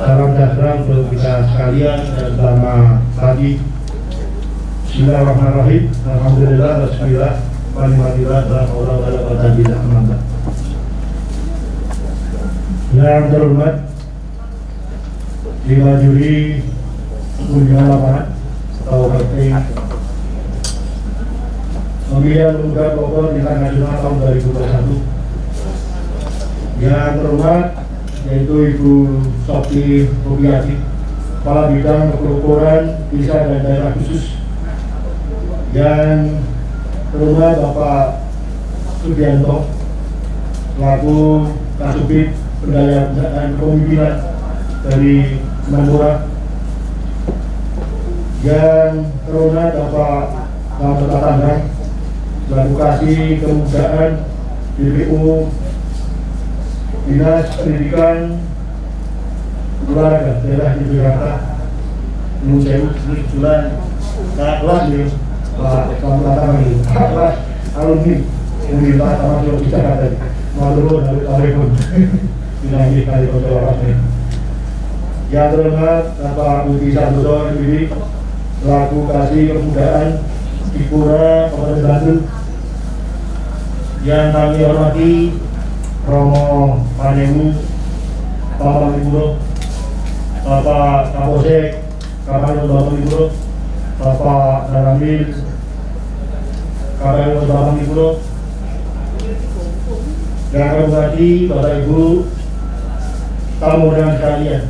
Salam sejahtera untuk kita sekalian dan selamat pagi. Bismillahirrahmanirrahim. Alhamdulillah, Bismillah, Alhamdulillah, Alhamdulillah. Yang terhormat Lima Juri Kunjungan Lapangan atau penting Pemilihan Pemuda Bogor Tingkat Nasional tahun 2021. Yang terhormat yaitu Ibu Sopti Rubiati, Kepala Bidang Kepelukuran Desa dan Daerah Khusus. Yang terhormat Bapak Subianto, selaku Kasubit Pendaya dan Pemimpinan dari Mandora. Yang terhormat Bapak Selamat Tatanggang, selaku Kasih Kemudaan DPU Dinas Pendidikan Olahraga Daerah di Jakarta. Menurut saya kebetulan kakak kelas nih Pak Selamat Tatanggang, kakak kelas alumni Universitas Taman Solo Jakarta. Matur nuwun Binangi kali kotor ini. Yang terhormat Bapak Budi Santoso MPD, selaku Kasih Kemudaan Dipura Kabupaten Bandung. Yang kami hormati Romo Panemu, Bapak Mangipuro, Bapak Kapolsek Kapolres Bapak Mangipuro, Bapak Daramil Kapolres Bapak Mangipuro. Yang kami hormati Bapak Ibu tamu undangan sekalian,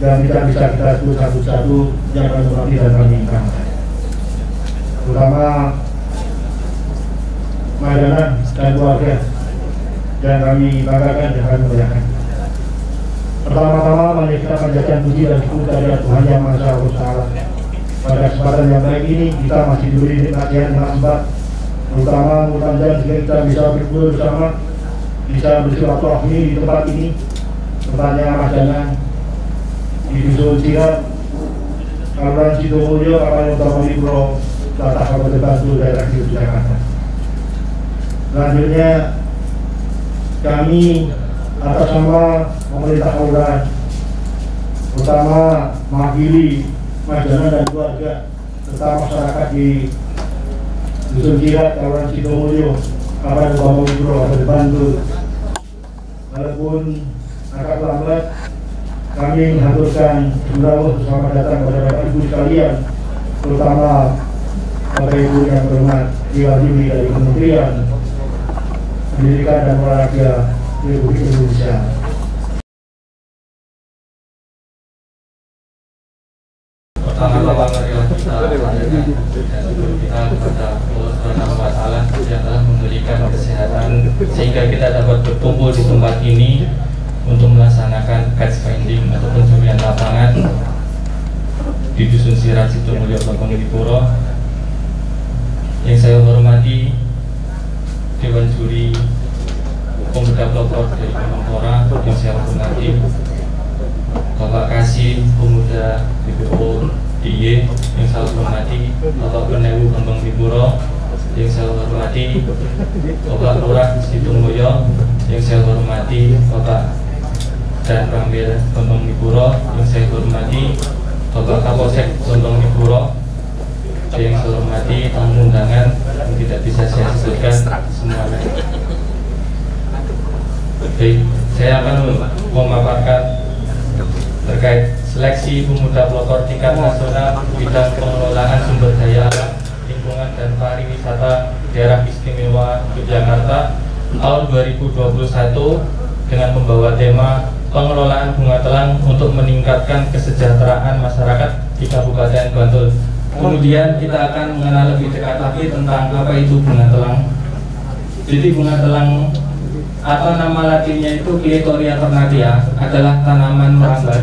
yang kita bisa sebut satu-satu yang kami hormati dan kami banggakan, terutama Madana dan keluarga yang kami banggakan dan kami muliakan. Pertama-tama mari kita panjatkan puji dan syukur kepada Tuhan Yang Maha Esa. Pada kesempatan yang baik ini kita masih diberi nikmat yang empat, terutama mudah-mudahan kita bisa berkumpul bersama, bisa bersilaturahmi di tempat ini, tempatnya Madana di Dusun Sirat, Kelurahan Sidomulyo, Kabupaten Mangipuro, Kabupaten Bandung, daerah di Jakarta. Selanjutnya kami atas nama pemerintah kelurahan, terutama mewakili Madana dan keluarga serta masyarakat di Dusun Sirat, Kelurahan Sidomulyo, Kabupaten Mangipuro, Kabupaten Bandung. Walaupun agak lambat, kami mengaturkan selamat datang kepada Bapak Ibu sekalian, terutama Bapak Ibu yang terhormat diwakili dari Kementerian Pendidikan dan Olahraga Republik Indonesia. Pertama-tama marilah kita panjatkan kita kepada Allah Subhanahu wa Ta'ala yang telah memberikan kesehatan sehingga kita dapat berkumpul di tempat ini untuk melaksanakan catch finding atau pencurian lapangan di Dusun Sirat, Sidomulyo, Kabupaten Mangipuro. Yang saya hormati Dewan Juri Pemuda Pelopor dari Kemenpora, yang saya hormati Bapak Kasih Pemuda DPO DIY, yang saya hormati Bapak Penewu Bambang Mangipuro, yang saya hormati Bapak Lurah Sidomulyo, yang saya hormati Bapak dan Rambil Bambang Mangipuro, yang saya hormati Bapak Kapolsek Bambang Mangipuro, yang saya hormati tamu undangan yang tidak bisa saya sebutkan semuanya. Baik, saya akan memaparkan terkait seleksi pemuda pelopor tingkat nasional bidang pengelolaan sumber daya alam, lingkungan dan pariwisata daerah istimewa Yogyakarta tahun 2021 dengan membawa tema pengelolaan bunga telang untuk meningkatkan kesejahteraan masyarakat di Kabupaten Bantul. Kemudian kita akan mengenal lebih dekat lagi tentang apa itu bunga telang. Jadi bunga telang atau nama latinnya itu Cleitoria ternatia adalah tanaman merambat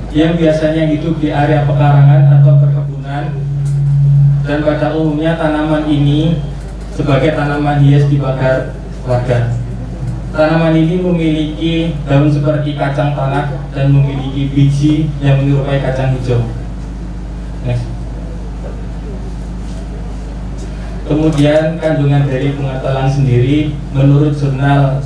yang biasanya hidup di area pekarangan atau perkebunan, dan pada umumnya tanaman ini sebagai tanaman hias dibakar warga. Tanaman ini memiliki daun seperti kacang tanah dan memiliki biji yang menyerupai kacang hijau. Next. Kemudian kandungan dari bunga telang sendiri menurut jurnal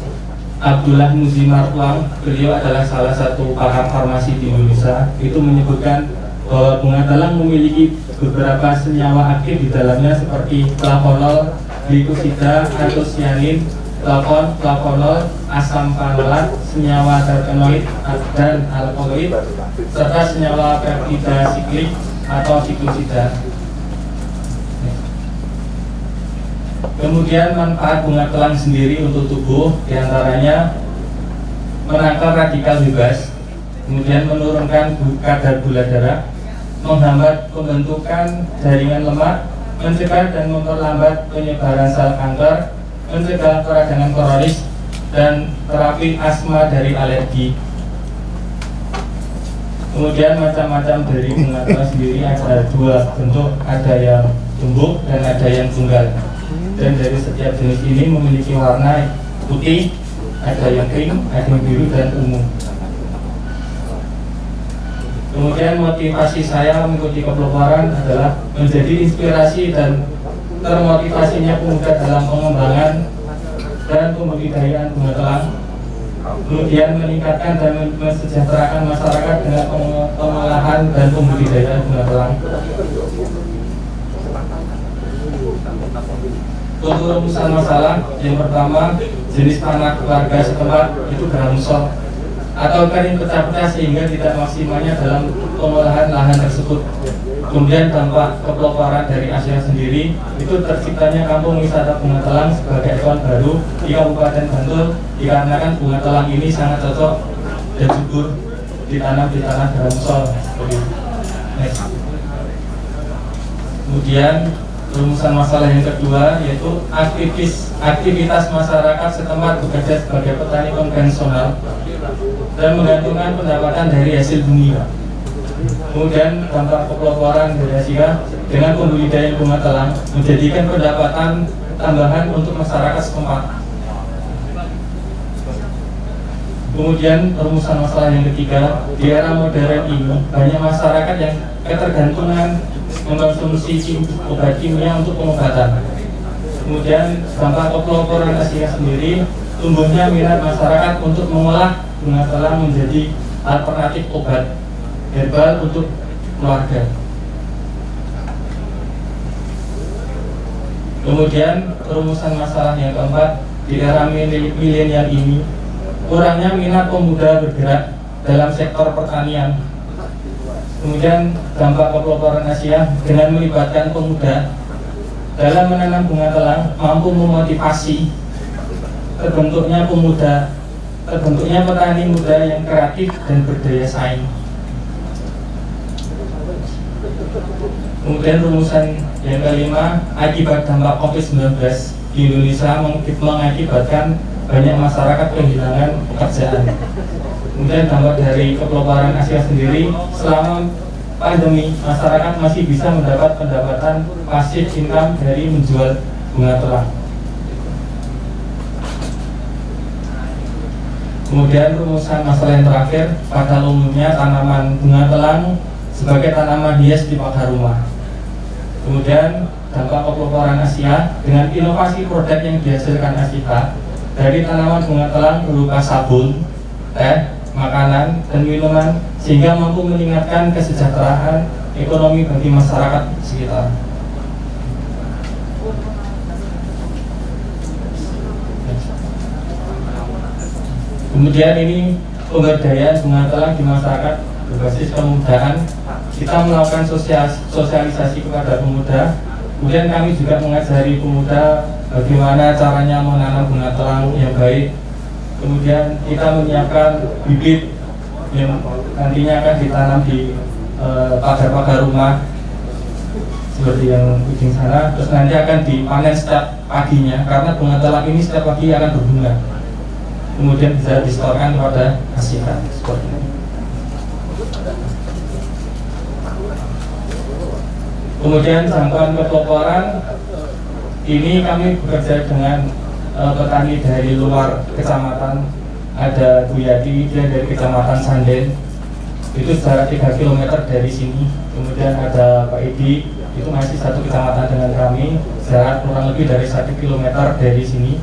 Abdullah Muzi Marwang, beliau adalah salah satu pakar farmasi di Indonesia, itu menyebutkan bahwa bunga telang memiliki beberapa senyawa aktif di dalamnya seperti flavanol, glikosida, antosianin, flavonol, asam fanolat, senyawa terpenoid dan alkaloid, serta senyawa peptida siklik atau siklosida. Kemudian manfaat bunga telang sendiri untuk tubuh diantaranya menangkal radikal bebas, kemudian menurunkan kadar gula darah, menghambat pembentukan jaringan lemak, mencegah dan memperlambat penyebaran sel kanker, mencegah peradangan kronis, dan terapi asma dari alergi. Kemudian macam-macam dari bunga telang sendiri ada dua bentuk, ada yang tumbuk dan ada yang tunggal. Dan dari setiap jenis ini memiliki warna putih, ada yang krim, ada yang biru dan ungu. Kemudian motivasi saya mengikuti kepeloporian adalah menjadi inspirasi dan termotivasinya pemuda dalam pengembangan dan pembudidayaan bunga telang. Kemudian meningkatkan dan mensejahterakan masyarakat dengan pengolahan dan pembudidayaan bunga telang. Untuk rumusan masalah, yang pertama, jenis tanah warga setempat itu gramsol atau kering pecah-pecah sehingga tidak maksimalnya dalam pengolahan lahan tersebut. Kemudian dampak kepeloporan dari Asia sendiri itu terciptanya kampung wisata bunga telang sebagai ikon baru di Kabupaten Bantul dikarenakan bunga telang ini sangat cocok dan subur ditanam di tanah gramsol. Next. Kemudian rumusan masalah yang kedua yaitu aktivitas masyarakat setempat bekerja sebagai petani konvensional dan menggantungkan pendapatan dari hasil bumi. Kemudian dampak kepeloporan dari Asia dengan pembudidayaan bunga telang menjadikan pendapatan tambahan untuk masyarakat setempat. Kemudian rumusan masalah yang ketiga, di era modern ini banyak masyarakat yang ketergantungan mengkonsumsi obat kimia untuk pengobatan. Kemudian dampak kepeloporan Asia sendiri, tumbuhnya minat masyarakat untuk mengolah bunga telang menjadi alternatif obat herbal untuk keluarga. Kemudian rumusan masalah yang keempat, di era milenial ini kurangnya minat pemuda bergerak dalam sektor pertanian. Kemudian dampak kepeloporan Asia dengan melibatkan pemuda dalam menanam bunga telang mampu memotivasi terbentuknya petani muda yang kreatif dan berdaya saing. Kemudian rumusan yang kelima, akibat dampak COVID-19 di Indonesia mengakibatkan banyak masyarakat kehilangan pekerjaan. Kemudian dampak dari kepeloporan Asia sendiri, selama pandemi masyarakat masih bisa mendapat pendapatan pasif income dari menjual bunga telang. Kemudian rumusan masalah yang terakhir, pada umumnya tanaman bunga telang sebagai tanaman hias di pagar rumah. Kemudian dampak kepeloporan Asia dengan inovasi produk yang dihasilkan Asia dari tanaman bunga telang berupa sabun, teh, makanan, dan minuman sehingga mampu meningkatkan kesejahteraan ekonomi bagi masyarakat sekitar. Kemudian ini pemberdayaan bunga telang di masyarakat berbasis kemudaan. Kita melakukan sosialisasi kepada pemuda. Kemudian kami juga mengajari pemuda bagaimana caranya menanam bunga telang yang baik. Kemudian kita menyiapkan bibit yang nantinya akan ditanam di pagar-pagar rumah seperti yang ujung sana. Terus nanti akan dipanen setiap paginya karena bunga telang ini setiap pagi akan berbunga. Kemudian bisa distorkan kepada masyarakat seperti ini. Kemudian jangkauan kepeloporan ini kami bekerja dengan petani dari luar kecamatan. Ada Bu Yadi, dia dari kecamatan Sanden, itu jarak 3 km dari sini. Kemudian ada Pak Edi, itu masih satu kecamatan dengan kami, jarak kurang lebih dari 1 km dari sini.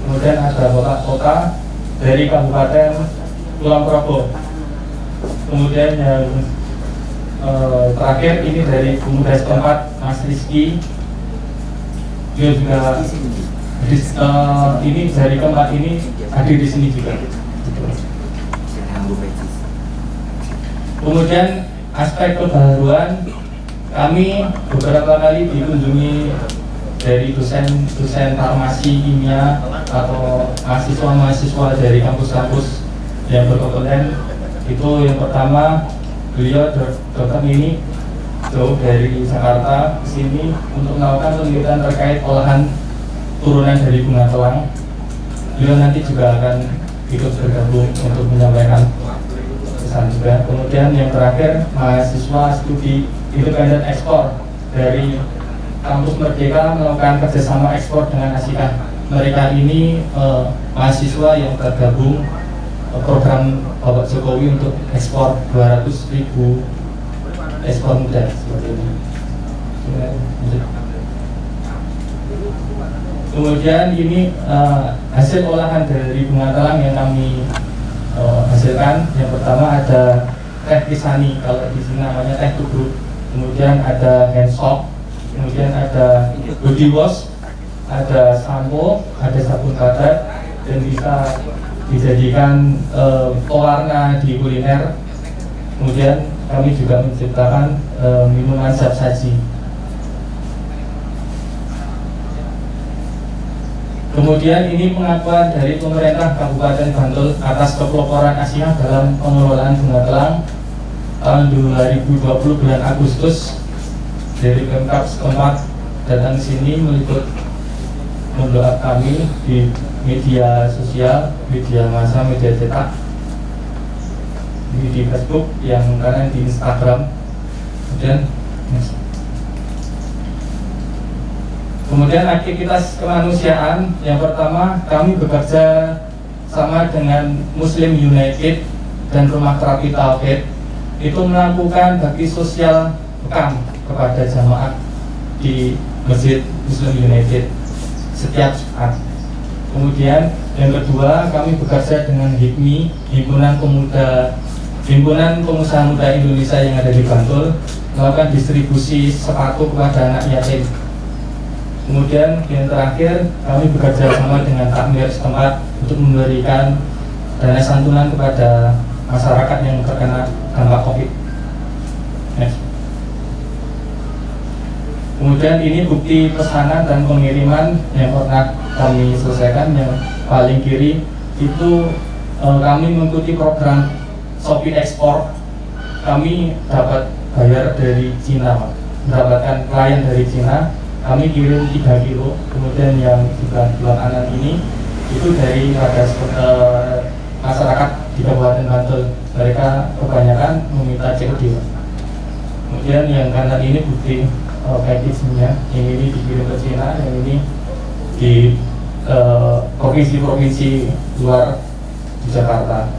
Kemudian ada Bapak Kota dari Kabupaten Kulon Progo. Kemudian yang terakhir ini dari pemuda setempat Mas Rizky, dia juga ini dari keempat ini hadir di sini juga. Kemudian aspek kebaruan, kami beberapa kali dikunjungi dari dosen farmasi kimia atau mahasiswa-mahasiswa dari kampus-kampus yang berkompeten. Itu yang pertama, beliau dokter ini jauh dari Jakarta ke sini untuk melakukan penelitian terkait olahan turunan dari bunga telang. Beliau nanti juga akan ikut bergabung untuk menyampaikan pesan juga. Kemudian yang terakhir, mahasiswa studi independen ekspor dari Kampus Merdeka melakukan kerjasama ekspor dengan ASEAN. Mereka ini mahasiswa yang tergabung program Bapak Jokowi untuk ekspor 200.000 ekspor muda seperti ini. Kemudian ini hasil olahan dari bunga telang yang kami hasilkan. Yang pertama ada teh kisani, kalau di sini namanya teh tubruk. Kemudian ada hand soap, kemudian ada body wash, ada sampo, ada sabun badan, dan bisa dijadikan pewarna di kuliner. Kemudian kami juga menciptakan minuman zat saji. Kemudian ini pengakuan dari pemerintah Kabupaten Bantul atas kepeloporan ASEAN dalam pengelolaan bunga telang tahun 2020 bulan Agustus. Dari Pemkab setempat datang sini meliput memblog kami di media sosial, media massa, media cetak, di Facebook, yang kanan di Instagram. Kemudian aktivitas kemanusiaan, yang pertama kami bekerja sama dengan Muslim United dan Rumah Terapi Tauhid, itu melakukan bakti sosial bekam kepada jamaah di Masjid Muslim United setiap Jumat. Kemudian yang kedua, kami bekerja dengan HIPMI, Himpunan Pengusaha Muda Indonesia yang ada di Bantul, melakukan distribusi sepatu kepada anak yatim. Kemudian yang terakhir, kami bekerja sama dengan takmir setempat untuk memberikan dana santunan kepada masyarakat yang terkena dampak COVID. Kemudian ini bukti pesanan dan pengiriman yang pernah kami selesaikan. Yang paling kiri itu kami mengikuti program Shopee Ekspor. Kami dapat bayar dari Cina, mendapatkan klien dari Cina. Kami kirim 3 kilo. Kemudian yang sebelah kanan ini itu dari masyarakat di Kabupaten Bantul. Mereka kebanyakan meminta COD. Kemudian yang kanan ini bukti package-nya, yang ini dikirim ke Cina, yang ini di provinsi-provinsi luar di Jakarta.